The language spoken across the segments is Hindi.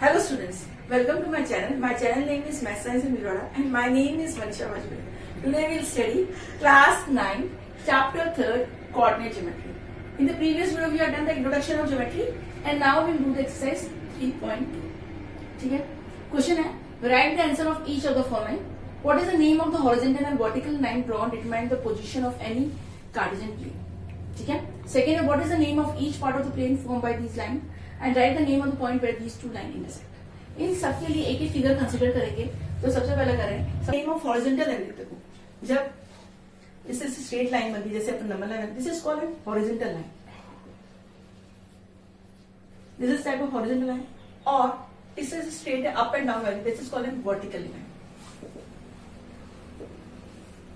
Hello students, welcome to my channel. My channel name is Math Science in Mirora and my name is Manisha Majpuri. Today we will study class 9, chapter 3rd, coordinate geometry. In the previous video we have done the introduction of geometry and now we will do the exercise 3.2. ठीक है? Question है, write the answer of each of the following. What is the name of the horizontal and vertical line drawn determine the position of any Cartesian plane? ठीक है? Second, what is the name of each part of the plane formed by these lines? And write the name of the point where these two lines intersect. इन सब के लिए एक एक फिगर कंसीडर करेंगे. तो सबसे पहले करें नेम ऑफ हॉरिजॉन्टल लाइन लिखते हो. जब इससे स्ट्रेट लाइन बनती है जैसे अपन number line, this is called horizontal line. This is type of horizontal line. और इससे straight up and down line, this is called vertical line.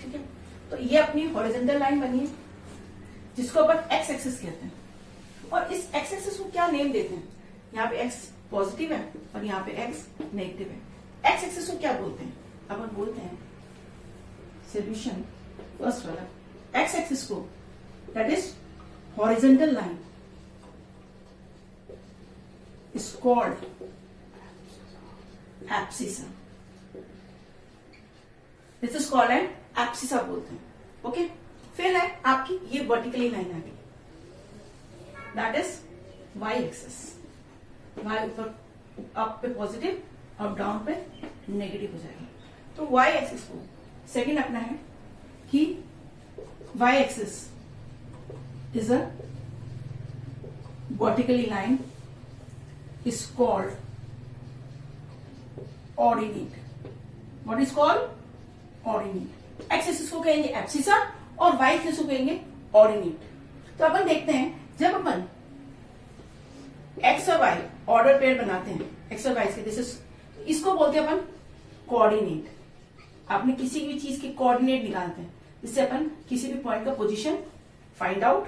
ठीक है, तो ये अपनी हॉरिजॉन्टल लाइन बनी है जिसको अपन एक्स एक्सिस कहते हैं. और इस एक्स एक्सिस को क्या नेम देते हैं? यहाँ पे एक्स पॉजिटिव है और यहाँ पे एक्स नेगेटिव है. एक्स एक्सिस को क्या बोलते हैं? अपन बोलते हैं सोल्यूशन. फर्स्ट वाला एक्स एक्सिस को that is horizontal line is called abscissa. This is called N abscissa बोलते हैं. ओके, फिर है आपकी ये वर्टिकली लाइन आ गई, that is Y axis. Y ऊपर अप पे पॉजिटिव और डाउन पे नेगेटिव हो जाएगा. तो वाई एक्सिस को सेकंड अपना है कि Y axis is a vertically line is called ordinate. What is called ordinate. X axis को कहेंगे एब्सिसा और वाई एक्सिस को कहेंगे ऑर्डिनेट. तो अपन देखते हैं जब अपन एक्स और वाई ऑर्डर पेयर बनाते हैं, एक्स और वाई के, दिस इज इसको बोलते हैं अपन कोऑर्डिनेट. आपने किसी भी चीज के कोऑर्डिनेट निकालते हैं, इससे अपन किसी भी पॉइंट का पोजीशन फाइंड आउट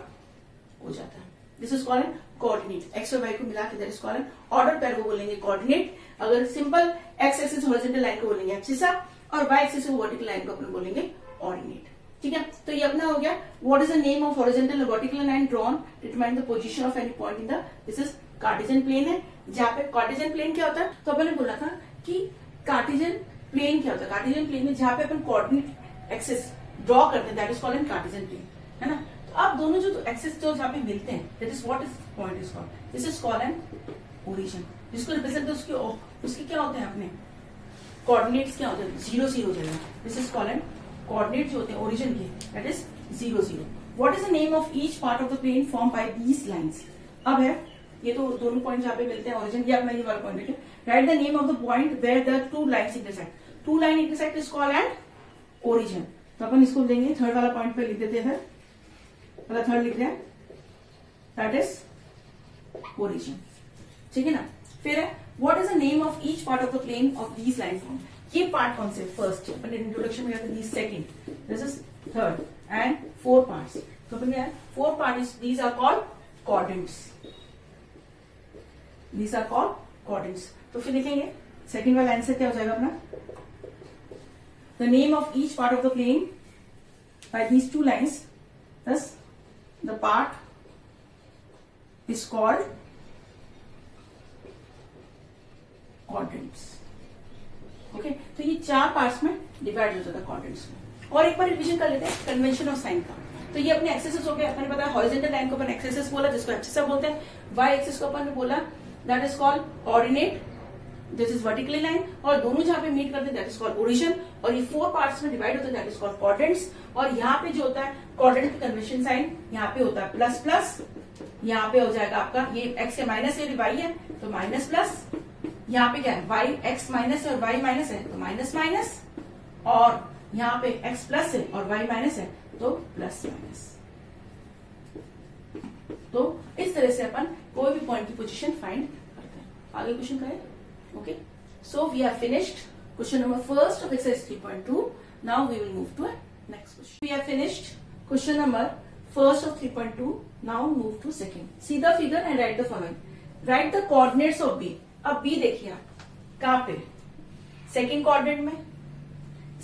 हो जाता है. This is called coordinate. X और वाई को मिला के that is called order pair को बोलेंगे कोऑर्डिनेट. अगर simple x axis horizontal line को बोलेंगे एब्सिसा और वाई एक्सिस वर्टिकल लाइन को अपन बोलेंगे ऑर्डिनेट. ठीक है, तो ये अपना हो गया what is the name of horizontal और vertical line drawn determine the position of any point in the, this is Cartesian plane है. जहां पे कार्टेशियन प्लेन क्या होता है, तो अपन ने बोला था कि कार्टेशियन प्लेन क्या होता है. कार्टेशियन प्लेन में जहां पे अपन कोऑर्डिनेट एक्सिस ड्रॉ करते हैं that is called an Cartesian plane, है ना. तो अब दोनों जो एक्सिस जो जहां पे मिलते हैं that is what is point is called, this is called an origin. जिसको रिप्रेजेंट उसके क्या होते हैं अपने कोऑर्डिनेट्स क्या होते हैं, 0 0 हो जाएगा. This is called an coordinate जो होते हैं ओरिजिन के that is 0 0. What is the name of each part of the plane form by these lines. अब है ये तो दोनों पॉइंट जहां पे मिलते हैं ओरिजिन, ये अपना ये वाला पॉइंट है. Write the name of the point where the two lines intersect. Two line intersect is called an origin. तो अपन इसको देंगे थर्ड वाला पॉइंट पे लिख देते हैं, मतलब थर्ड लिख रहे हैं दैट इज ओरिजिन. ठीक है ना. फिर है what is the name of each part of the plane of these line form. ये पार्ट कौन से? फर्स्ट अपन इंट्रोडक्शन में these second, this is third and four parts. तो अपन क्या है four part these are called coordinates. These are called coordinates. तो फिर लिखेंगे सेकंड वाला आंसर क्या हो जाएगा अपना, the name of each part of the plane by these two lines, thus the part is called coordinates. Okay, तो ये चार पार्ट्स में डिवाइड हो जाता है कोऑर्डिनेट्स में. और एक बार रिवीजन कर लेते हैं कन्वेंशन ऑफ साइन का. तो ये अपने एक्सेस हो गए. अपने पता है हॉरिजॉन्टल लाइन को अपन एक्सेस बोला जिसको एब्सिसा बोलते हैं. वाई एक्सिस को अपन ने बोला that is called ordinate, this is vertically line. और दोनों जहां पे मीट करते हैं दैट इज कॉल्ड ओरिजिन. और ये फोर पार्ट्स में डिवाइड होता है दैट इज कॉल्ड कोऑर्डिनेट्स. और यहाँ पे जो होता है कोऑर्डिनेट का कन्वेंशन साइन यहाँ पे होता है प्लस प्लस. यहाँ पे हो जाएगा आपका ये एक्स है माइनस है, वाई है तो माइनस प्लस. यहाँ पे क्या है वाई एक्स माइनस है और वाई माइनस है तो माइनस माइनस. और यहाँ पे एक्स प्लस है और वाई माइनस है तो प्लस माइनस. तो इस तरह से अपन कोई भी पॉइंट की पोजीशन फाइंड करते हैं. आगे क्वेश्चन करें. Okay, so we are finished question number first of exercise 3.2. Now we will move to next question. We are finished question number first of 3.2. Now move to second. See the figure and write the following. Write the coordinates of B. अब बी देखिए आप कहां पे, सेकंड कोऑर्डिनेट में.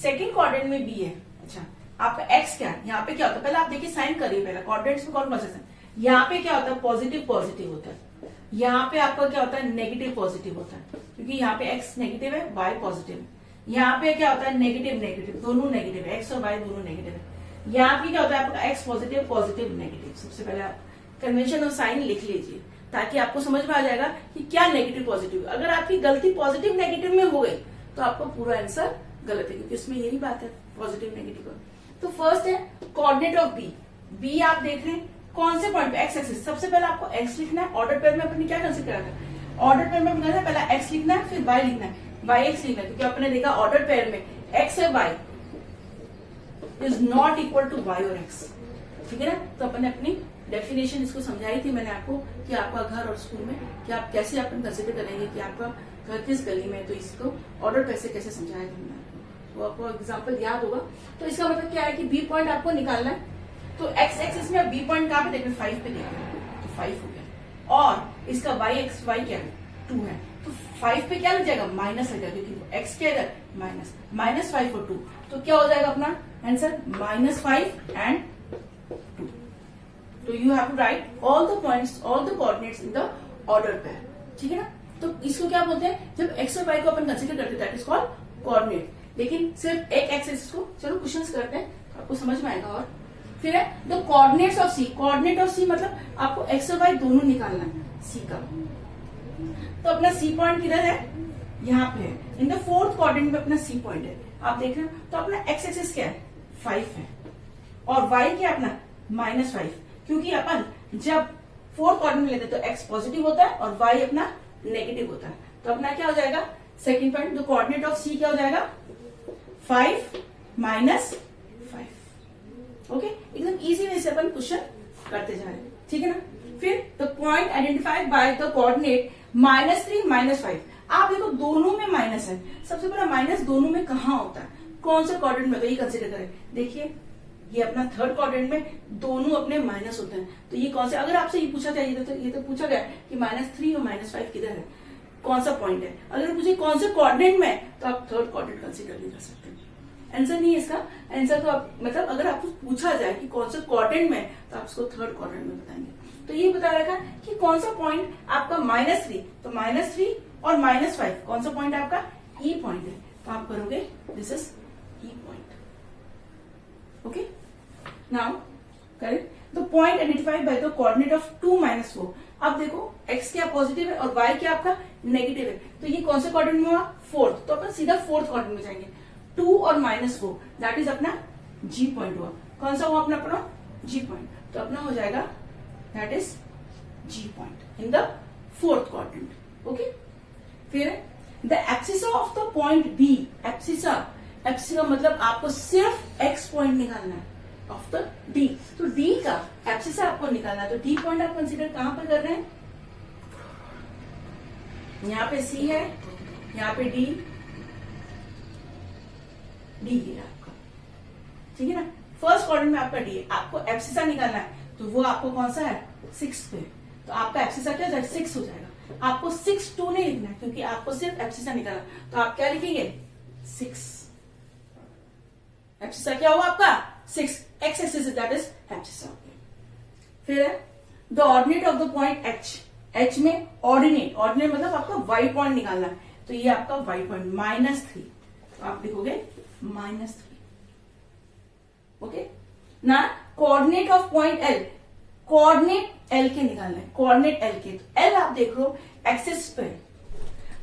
सेकंड कोऑर्डिनेट में बी है. अच्छा, आपका एक्स क्या है, यहाँ पे क्या होता है, पहले आप देखिए साइन करिए. पहले कोऑर्डिनेट्स में कौन कौन से साइन, यहाँ पे क्या होता है, पॉजिटिव पॉजिटिव होता है, यहाँ पे आपका क्या होता है, नेगेटिव पॉजिटिव होता है, क्योंकि यहाँ पे x नेगेटिव है, y पॉजिटिव है। यहाँ पे क्या होता है, नेगेटिव नेगेटिव, दोनों नेगेटिव है, x और y दोनों नेगेटिव है। यहाँ पे क्या होता है आपका x पॉजिटिव पॉजिटिव नेगेटिव। सबसे पहले आप कन्वेंशन और साइन लिख लीजिए ताकि आपको समझ में आ जाएगा कि क्या नेगेटिव पॉजिटिव। अगर आपकी गलती पॉजिटिव नेगेटिव में हो गई तो आपका पूरा आंसर गलत है, क्योंकि इसमें यही बात है पॉजिटिव नेगेटिव का। तो फर्स्ट है कोऑर्डिनेट ऑफ बी। बी आप देख रहे हैं कौन से पॉइंट पे, एक्स एक्सिस। सबसे पहले आपको एक्स लिखना है। ऑर्डर पेयर में अपने क्या कंसीडर करना है, ऑर्डर पेयर में अपने पहला एक्स लिखना है, फिर वाई लिखना है, वाई एक्स लिखना है, क्योंकि अपने देखा ऑर्डर पेयर में एक्स है Y is not equal to Y और एक्स। ठीक है ना। तो अपने अपनी डेफिनेशन इसको समझाई थी मैंने आपको कि आपका घर और स्कूल में कि आप कैसे अपन कंसिडर करेंगे कि आपका घर किस गली में है, तो इसको ऑर्डर पैसे कैसे समझाया था मैंने आपको, तो आपको एग्जांपल याद होगा। तो इसका मतलब क्या है कि बी पॉइंट आपको निकालना है। तो एक्स एक्सिस में बी पॉइंट कहाँ पे देखें, 5 पे देखें, तो 5 हो गया। और इसका वाई एक्स वाई क्या है, 2 है, तो 5 पे क्या लग जाएगा, माइनस लग जाएगा, क्योंकि एक्स क्या है माइनस, -5 और 2, तो क्या हो जाएगा अपना आंसर -5 एंड 2। तो you have to write all the points, all the coordinates in the order pair. ठीक है ना। तो इसको क्या बोलते हैं, जब एक्स और वाई को अपन कंसीडर करते हैं दैट इज कॉल्ड कोऑर्डिनेट। लेकिन सिर्फ एक एक्सिस को, चलो क्वेश्चंस करते हैं आपको समझ में आएगा। और फिर है the coordinates of C. Coordinate of C मतलब आपको एक्स और वाई दोनों निकालना है सी का। तो अपना सी पॉइंट किधर है, यहाँ पे है, इन द फोर्थ कोऑर्डिनेट में अपना सी पॉइंट है, आप देख रहे हैं। तो अपना एक्स एक्सिस क्या है, 5 है, और वाई क्या अपना -5, क्योंकि अपन जब फोर्थ कोऑर्डिनेट लेते हैं तो एक्स पॉजिटिव होता है और वाई अपना नेगेटिव होता है। तो अपना क्या हो जाएगा, second point the coordinate of C क्या हो जाएगा, 5 -5। ओके, एकदम इजी वे से अपन क्वेश्चन करते जा रहे हैं। ठीक है ना। फिर the point identified by the coordinate -3 -5। आप देखो दोनों में माइनस है। सबसे पहला माइनस दोनों में कहाँ होता है, कौन सा कोऑर्डिनेट में, तो ये कंसिडर करें। देखिए ये अपना थर्ड क्वाड्रेंट में दोनों अपने माइनस होते हैं, तो ये कौन से, अगर आपसे ये पूछा जाए ये तो पूछा गया कि -3 और -5 किधर है, कौन सा पॉइंट है। अगर पूछे कौन से क्वाड्रेंट में, तो आप थर्ड क्वाड्रेंट कंसीडर नहीं कर सकते। आंसर नहीं है इसका। आंसर तो आप मतलब अगर आपको पूछा जाए कि कौन से क्वाड्रेंट में, तो आप उसको थर्ड क्वाड्रेंट में बताएंगे। तो ये बता रखा कि कौन सा पॉइंट आपका -3, तो -3 और -5 कौन सा पॉइंट आपका, ई पॉइंट है। तो आप करोगे this is E point. Okay, now correct the point identified by the coordinate of 2 -4। अब देखो x क्या पॉजिटिव है और y क्या आपका नेगेटिव है, तो ये कौन से क्वाड्रेंट में हुआ, फोर्थ, तो अपन सीधा फोर्थ क्वाड्रेंट में जाएंगे। 2 और -4 दैट इज अपना g पॉइंट हुआ। कौन सा हुआ अपना g पॉइंट, तो अपना हो जाएगा that is g point in the fourth quadrant. Okay, फिर the abscissa of the point b। Abscissa, abscissa मतलब आपको सिर्फ x पॉइंट निकालना है ऑफ द d। तो d का एब्सिसा आपको निकालना है, तो d पॉइंट आप कंसीडर कहां पर कर रहे हैं, यहाँ पे c है, यहाँ पे d है आपका। ठीक है ना। फर्स्ट क्वाड्रेंट में आपका d है, आपको एब्सिसा निकालना है, तो वो आपको कौन सा है, 6 पे, तो आपका एब्सिसा क्या हो जाएगा, 6 हो जाएगा। आपको 6 2 नहीं लिखना है, क्योंकि आपको सिर्फ एब्सिसा निकालना, तो आप क्या लिखेंगे 6। एब्सिसा क्या हुआ आपका 6, x axis that is abscissa. फिर है the ordinate of the point h। h में ऑर्डिनेट, ऑर्डिनेट मतलब आपका y पॉइंट निकालना है, तो ये आपका y पॉइंट -3, तो आप लिखोगे -3। ओके ना। Coordinate of point l, coordinate l के निकालना है, कोऑर्डिनेट l के, तो l आप देख लो एक्सिस पे,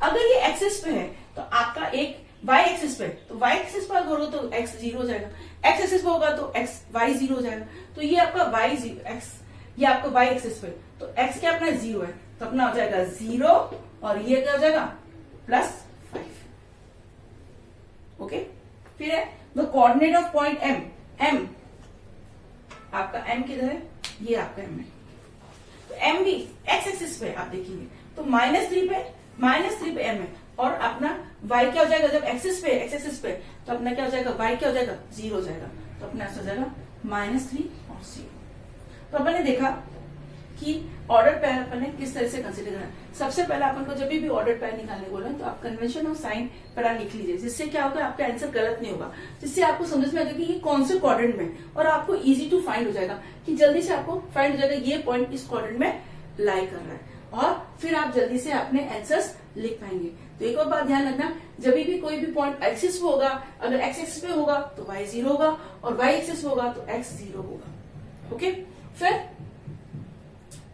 अगर ये एक्सिस पे है तो आपका एक y एक्सिस पे, तो y एक्सिस पर अगर हो तो x 0 हो जाएगा, x एक्सिस पे होगा तो x y 0 हो जाएगा, तो ये आपका y 0 x, ये आपका y एक्सिस पे, तो x क्या अपना 0 है, तो अपना हो जाएगा 0 और ये क्या हो जाएगा +5। ओके, फिर है the coordinate of point m। m आपका m किधर है, ये आपका m है, तो m भी x एक्सिस पे आप देखेंगे, तो -3 पे m है, और अपना y क्या हो जाएगा, जब एक्सिस पे, x एक्सिस पे, तो अपना क्या हो जाएगा, y क्या हो जाएगा 0 हो जाएगा, तो अपना ऐसा हो जाएगा -3 और 0। तो अपन ने देखा कि ऑर्डर पेयर अपन ने किस तरह से कंसिडर करना है। सबसे पहले अपन को जब भी ऑर्डर पेयर निकालने बोला तो आप कन्वेंशन ऑफ साइन पहला लिख लीजिए, जिससे क्या होगा आपका आंसर गलत नहीं होगा, जिससे आपको समझ में आ जाएगा कि कौन से क्वाड्रेंट में, और आपको इजी टू फाइंड हो जाएगा कि जल्दी से आपको फाइंड हो जाएगा ये पॉइंट इस क्वाड्रेंट में लाई कर रहा है, और फिर आप जल्दी से अपने आंसर्स लिख पाएंगे। तो एक और बात ध्यान रखना, जब भी कोई भी पॉइंट एक्सिस पे होगा, अगर एक्स एक्सिस पे होगा तो y 0 होगा, और y एक्सिस पे होगा तो x 0 होगा। ओके, फिर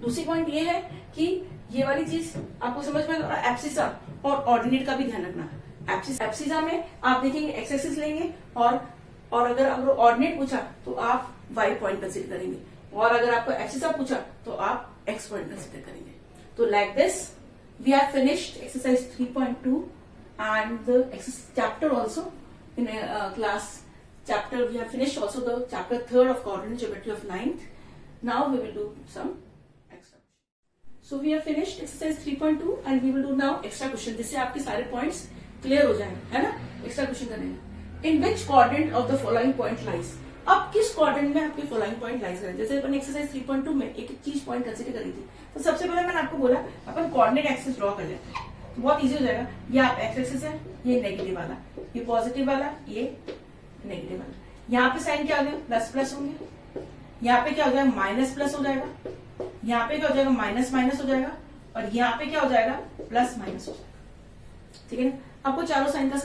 दूसरी पॉइंट ये है कि ये वाली चीज आपको समझ में, और एब्सिसा और ऑर्डिनेट का भी ध्यान रखना। एब्सिसा में आप देखेंगे एक्स एक्सिस लेंगे, और अगर ऑर्डिनेट पूछा तो आप y पॉइंट कंसिडर करेंगे, और अगर आपको एब्सिसा पूछा तो आप x पॉइंट कंसिडर करेंगे। तो like this we have finished exercise 3.2 and the chapter also in class chapter. We have finished also the chapter 3rd of coordinate geometry of 9th. Now we will do some extra. So we have finished exercise 3.2 and we will do now extra question. जिससे आपके सारे points clear हो जाएंगे, है ना? Extra question करेंगे। In which quadrant of the following point lies? अब किस क्वाड्रेंट में आपके फॉलोइंग पॉइंट लाइज करें। जैसे अपन एक्सरसाइज 3.2 में एक चीज पॉइंट कंसीडर करी थी, तो सबसे पहले मैंने आपको बोला अपन कोऑर्डिनेट एक्सिस ड्रॉ कर लेते हैं, तो बहुत इजी हो जाएगा। ये आप एक्स एक्सिस है, ये नेगेटिव वाला, ये पॉजिटिव वाला, ये नेगेटिव वाला। यहाँ पे साइन क्या हो गया, प्लस प्लस होंगे, यहाँ पे क्या हो जाएगा माइनस प्लस हो जाएगा, यहाँ पे क्या हो जाएगा माइनस माइनस हो जाएगा, और यहाँ पे क्या हो जाएगा प्लस माइनस हो जाएगा। ठीक है ना, आपको चारों साइन का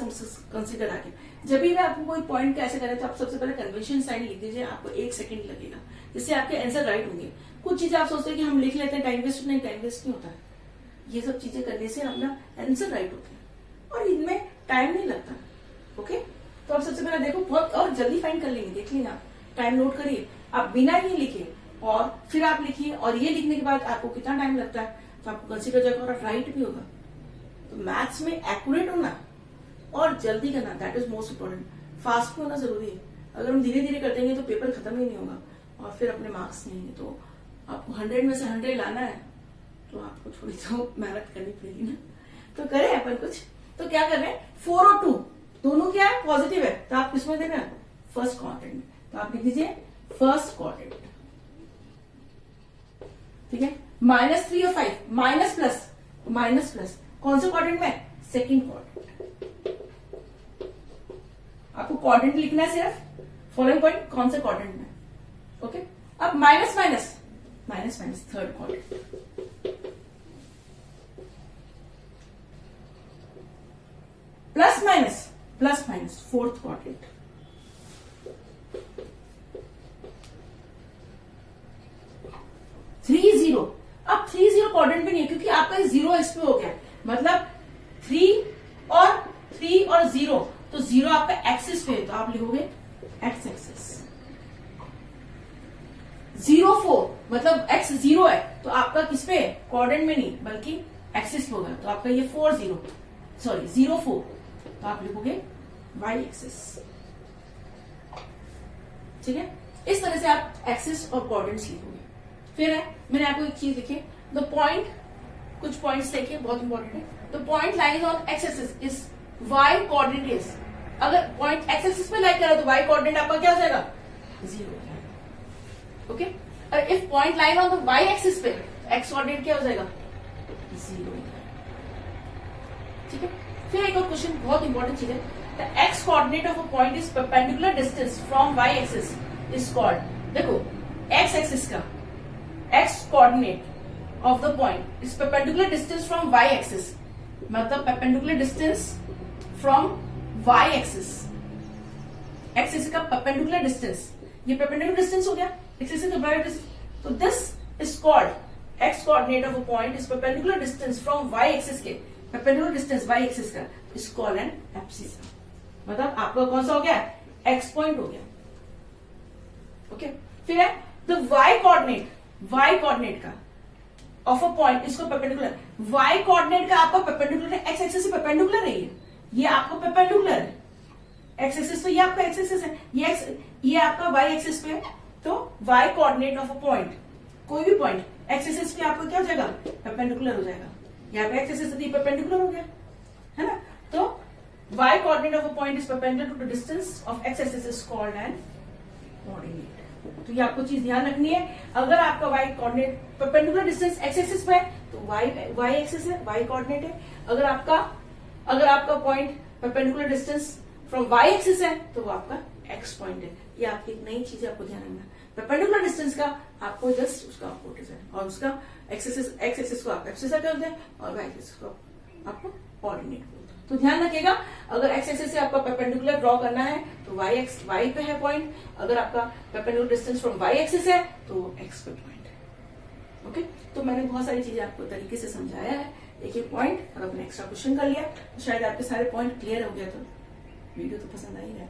कंसीडर आगे। जब भी आपको कोई पॉइंट कैसे करें तो आप सबसे पहले कन्वेंशन साइन लिख दीजिए, आपको 1 सेकंड लगेगा, जिससे आपके आंसर राइट होंगे। कुछ चीजें आप सोचते हैं कि हम लिख लेते हैं, टाइम वेस्ट नहीं, टाइम वेस्ट नहीं होता है। ये सब चीजें करने से अपना आंसर राइट होता है और इनमें टाइम नहीं लगता। ओके, तो आप सबसे पहले देखो, बहुत और जल्दी फाइंड कर लेंगे। देख लेना, टाइम नोट करिए, आप बिना ये लिखे और फिर आप लिखिए, और ये लिखने के बाद आपको कितना टाइम लगता है तो आपको कंसीडर हो जाएगा और राइट भी होगा। तो मैथ्स में एक्यूरेट होना और जल्दी करना, that is most important. Fast होना जरूरी है। अगर हम धीरे धीरे कर देंगे तो पेपर खत्म ही नहीं होगा और फिर अपने मार्क्स नहीं है। तो आपको 100 में से 100 लाना है तो आपको थोड़ी तो मेहनत करनी पड़ेगी ना। तो करें अपन कुछ, तो क्या कर रहे हैं, 4 और 2 दोनों क्या है, पॉजिटिव है, तो आप किसमें देना, फर्स्ट क्वाड्रेंट में। तो आप लिख दीजिए फर्स्ट क्वाड्रेंट। ठीक है, -3 और 5, माइनस प्लस कौन से क्वाड्रेंट में, सेकंड क्वाड्रेंट। आपको क्वाड्रेंट लिखना है सिर्फ, फॉलोइंग पॉइंट कौन से क्वाड्रेंट में। ओके, अब minus third quadrant, plus minus fourth quadrant, zero. अब 3 0 क्वाड्रेंट पे नहीं है क्योंकि आपका 0 इस पे हो गया, मतलब 3 और 0, तो 0 आपका एक्सिस पे है, तो आप लिखोगे एक्स एक्सिस। 0 4 मतलब x 0 है, तो आपका किस पे है, क्वाड्रेंट में नहीं बल्कि एक्सिस पे होगा, तो आपका ये 0 4, तो आप लिखोगे y एक्सिस। ठीक है, इस तरह से आप एक्सिस और कोऑर्डिनेट्स लिखोगे। फिर है, मैंने आपको एक चीज लिखी, द पॉइंट, कुछ पॉइंट्स देखिए बहुत इंपॉर्टेंट है। The point lies on x axis is y coordinate is, अगर पॉइंट एक्स एक्सिस पे लाइन करा तो y कोऑर्डिनेट आपका क्या हो जाएगा, 0 हो जाएगा। ओके, और if point line on the y axis पे, x कोऑर्डिनेट क्या हो जाएगा, 0 हो जाएगा। ठीक है, फिर एक और क्वेश्चन बहुत इंपॉर्टेंट चीज है, the x coordinate of a point is perpendicular distance from y axis is called. देखो, x एक्सिस का x coordinate of the point is perpendicular distance from y axis, मतलब perpendicular distance from y axis, x axis का परपेंडिकुलर डिस्टेंस, ये परपेंडिकुलर डिस्टेंस हो गया x axis to y axis, तो this is called x coordinate of a point is perpendicular distance from y axis के, परपेंडिकुलर डिस्टेंस y एक्सिस का इज कॉल्ड एन एब्सिसा, मतलब आपका कौन सा हो गया, x पॉइंट हो गया। ओके, फिर है द y कोऑर्डिनेट का ऑफ अ पॉइंट, इसको परपेंडिकुलर, y कोऑर्डिनेट का आपका परपेंडिकुलर है, x एक्सिस से परपेंडिकुलर है, ये आपका परपेंडिकुलर है, x एक्सिस तो ये आपका x एक्सिस है, ये आपका y एक्सिस पे है, तो y coordinate of a point, कोई भी पॉइंट x एक्सिस पे आपका क्या हो जाएगा, परपेंडिकुलर हो जाएगा। यहाँ पे x एक्सिस तो परपेंडिकुलर हो गया, है ना, तो y coordinate of a point is perpendicular to the distance of x axis is called an ordinate. तो ये आपको चीज ध्यान रखनी है। अगर आपका y coordinate perpendicular distance x axis पे है तो y एक्सिस है, y कोऑर्डिनेट है। अगर आपका point perpendicular distance from y axis है तो वो आपका x पॉइंट है। ये आपकी एक नई चीज आपको ध्यान रखना है। परपेंडिकुलर डिस्टेंस का आपको जस्ट उसका अपोजिट है और उसका x एक्सिस को आप एब्सिसा करते हैं और y एक्सिस को आपको ऑर्डिनेट बोलते हैं। तो ध्यान रखिएगा, अगर x एक्सिस से आपका परपेंडिकुलर ड्रॉ करना है तो y पे है पॉइंट, अगर आपका perpendicular distance from y axis है तो x पे पॉइंट है। ओके, तो मैंने बहुत सारी चीजें आपको तरीके से समझाया है, एक एक पॉइंट और अपने एक्स्ट्रा क्वेश्चन कर लिया, तो शायद आपके सारे पॉइंट क्लियर हो गया। तो वीडियो तो पसंद आई है,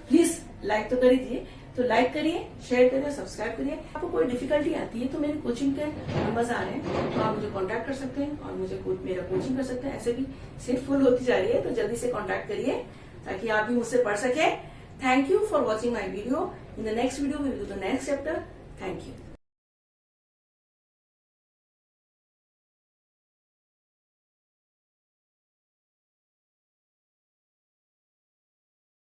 प्लीज लाइक तो कर ही दीजिए। तो लाइक करिए, शेयर करिए, सब्सक्राइब करिए। आपको कोई डिफिकल्टी आती है तो मेरे कोचिंग के नंबर्स आ रहे हैं, तो आप मुझे कांटेक्ट कर सकते हैं और मेरा कोचिंग कर सकते हैं। ऐसे भी सीट फुल होती जा रही है, तो जल्दी से कांटेक्ट करिए ताकि आप भी मुझसे पढ़ सके। Thank you for watching my video. In the next video we will do the next chapter. Thank you.